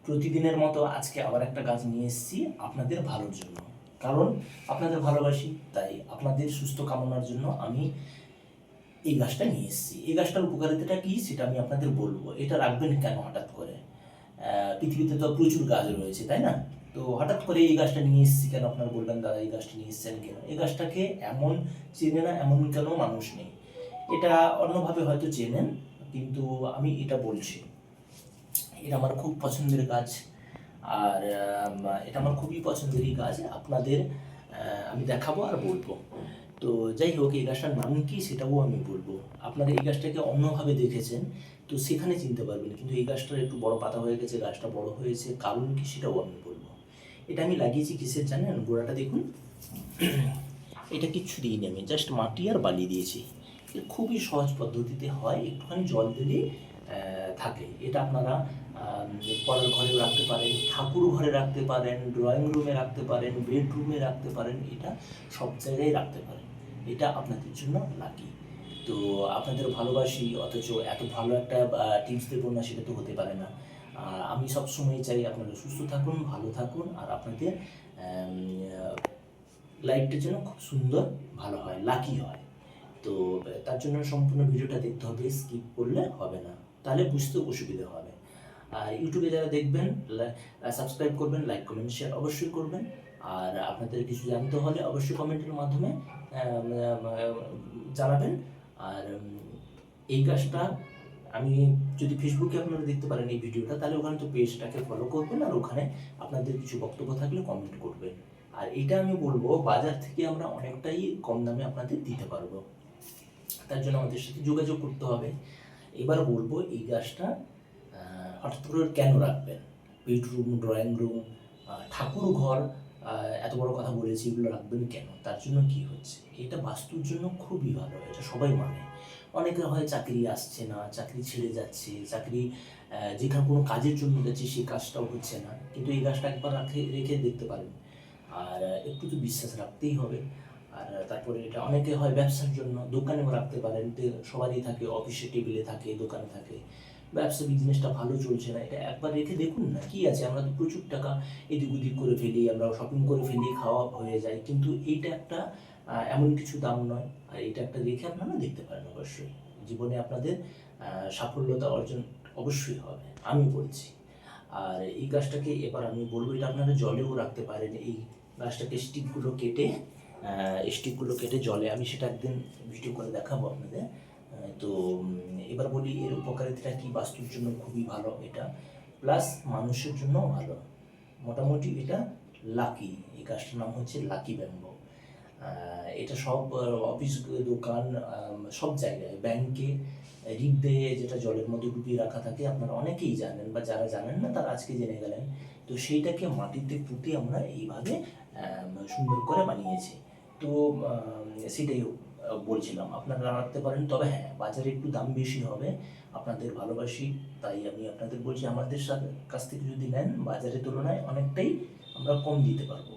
প্রতিদিনের মতো আজকে আবার একটা গাছ নিয়ে এসেছি আপনাদের ভালোর জন্য। কারণ আপনাদের ভালোবাসি, তাই আপনাদের সুস্থ কামনার জন্য আমি এই গাছটা নিয়ে এসেছি। এই গাছটার উপকারিতাটা কী সেটা আমি আপনাদের বলবো। এটা রাখবেন কেন হঠাৎ করে? পৃথিবীতে তো প্রচুর গাছ রয়েছে, তাই না? তো হঠাৎ করে এই গাছটা নিয়ে এসেছি কেন, আপনারা বলবেন দাদা এই গাছটা নিয়ে এসেছেন কেন? এই গাছটাকে এমন চেনে না এমন কেন মানুষ নেই। এটা অন্যভাবে হয়তো চেনেন, কিন্তু আমি এটা বলছি, এটা আমার খুব পছন্দের গাছ। আর এটা আমার খুবই পছন্দেরই গাছ। আপনাদের আমি দেখাবো আর বলবো। তো যাই হোক, এই গাছটার নাম কি সেটাও আমি বলবো। আপনারা এই গাছটাকে অন্যভাবে দেখেছেন, তো সেখানে চিনতে পারবেন, কিন্তু এই গাছটার একটু বড় পাতা হয়ে গেছে, গাছটা বড় হয়েছে, কারণ কি সেটাও আমি বলবো। এটা আমি লাগিয়েছি কিসের জানেন? গোড়াটা দেখুন, এটা কিচ্ছু দিইনি, আমি জাস্ট মাটি আর বালি দিয়েছি। এটা খুবই সহজ পদ্ধতিতে হয়, একটুখানি জল দিলেই থাকে। এটা আপনারা পরের ঘরে রাখতে পারেন, ঠাকুর ঘরে রাখতে পারেন, ড্রয়িং রুমে রাখতে পারেন, বেডরুমে রাখতে পারেন, এটা সব জায়গায় রাখতে পারেন। এটা আপনাদের জন্য লাকি। তো আপনাদের ভালোবাসি, অথচ এত ভালো একটা টিপস দেবো না সেটা তো হতে পারে না। আমি সবসময় চাই আপনারা সুস্থ থাকুন, ভালো থাকুন, আর আপনাদের লাইফটা যেন খুব সুন্দর ভালো হয়, লাকি হয়। তো তার জন্য সম্পূর্ণ ভিডিওটা দেখতে হবে, স্কিপ করলে হবে না, তাহলে বুঝতে অসুবিধা হবে। আর ইউটিউবে যারা দেখবেন সাবস্ক্রাইব করবেন, লাইক কমেন্ট শেয়ার অবশ্যই করবেন। আর আপনাদের কিছু জানতে হলে অবশ্যই কমেন্টের মাধ্যমে জানাবেন। আর এই কাজটা আমি যদি ফেসবুকে আপনারা দেখতে পারেন এই ভিডিওটা, তাহলে ওখানে তো পেজটাকে ফলো করবেন, আর ওখানে আপনাদের কিছু বক্তব্য থাকলে কমেন্ট করবেন। আর এটা আমি বলবো, বাজার থেকে আমরা অনেকটাই কম দামে আপনাদের দিতে পারবো। তার জন্য আমাদের সাথে যোগাযোগ করতে হবে। এবার বলবো এই গাছটা হঠাৎ করে কেন রাখবেন? বেডরুম, ড্রয়িং রুম, ঠাকুর ঘর, এত বড় কথা বলেছি, এগুলো রাখবেন কেন? তার জন্য কি হচ্ছে, এটা বাস্তুর জন্য খুবই ভালো, এটা সবাই মানে। অনেকের হয় চাকরি আসছে না, চাকরি ছেড়ে যাচ্ছে, চাকরি যেখানে কোনো কাজের জন্য যাচ্ছে সেই কাজটাও হচ্ছে না, কিন্তু এই গাছটা একবার রেখে দেখতে পারেন। আর একটু তো বিশ্বাস রাখতেই হবে। আর তারপরে এটা অনেকে হয় ব্যবসার জন্য, দোকানেও রাখতে পারেন। সবারই থাকে, অফিসে টেবিলে থাকে, দোকানে থাকে, ব্যবসা বিজনেসটা ভালো চলছে না, এটা একবার রেখে দেখুন না, কি আছে? আমরা তো প্রচুর টাকা এদিক ওদিক করে ফেলি, আমরা শপিং করে ফেলি, খাওয়া হয়ে যায়, কিন্তু এইটা একটা এমন কিছু দাম নয়। আর এটা একটা রেখে আপনারা দেখতে পারেন, অবশ্যই জীবনে আপনাদের সাফল্যতা অর্জন অবশ্যই হবে, আমি বলছি। আর এই গাছটাকে এবার আমি বলবো, এটা আপনারা জলেও রাখতে পারেন। এই গাছটাকে স্টিকগুলো কেটে জলে, আমি সেটা একদিন ভিডিও করে দেখাবো আপনাদের। তো এবার বলি এর উপকারিতাটা কি। বাস্তুর জন্য খুবই ভালো এটা, প্লাস মানুষের জন্যও ভালো। মোটামুটি এটা লাকি। এই গাছটার নাম হচ্ছে লাকি ব্যাম্বো। এটা সব অফিস, দোকান, সব জায়গায়, ব্যাংকে, রিডে, যেটা জলের মধ্যে ডুবিয়ে রাখা থাকে, আপনারা অনেকেই জানেন, বা যারা জানেন না তারা আজকে জেনে গেলেন। তো সেইটাকে মাটিতে পুঁতে আমরা এইভাবে সুন্দর করে বানিয়েছি। তো সেটাই বলছিলাম, আপনারা রাখতে পারেন, তবে হ্যাঁ, বাজারে একটু দাম বেশি হবে। আপনাদের ভালোবাসি, তাই আমি আপনাদের বলছি, আমাদের কাছ থেকে যদি নেন বাজারের তুলনায় অনেকটাই আমরা কম দিতে পারবো।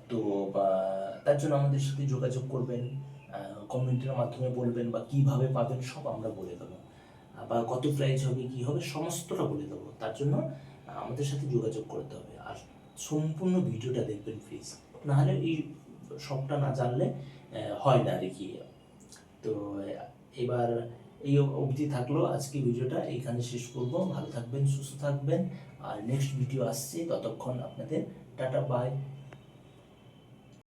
তো তার জন্য আমাদের সাথে যোগাযোগ করবেন, কমেন্টের মাধ্যমে বলবেন, বা কীভাবে পাবেন সব আমরা বলে দেবো, বা কত প্রাইস হবে, কী হবে, সমস্তটা বলে দেবো। তার জন্য আমাদের সাথে যোগাযোগ করতে হবে, আর সম্পূর্ণ ভিডিওটা দেখবেন প্লিজ, নাহলে এই সবটা না জানলে হয় না আর কি। তো এবার এই অবধি থাকলো আজকে ভিডিওটা, এইখানে শেষ করব। ভালো থাকবেন, সুস্থ থাকবেন, আর নেক্সট ভিডিও আসছে, ততক্ষণ আপনাদের টাটা, বাই।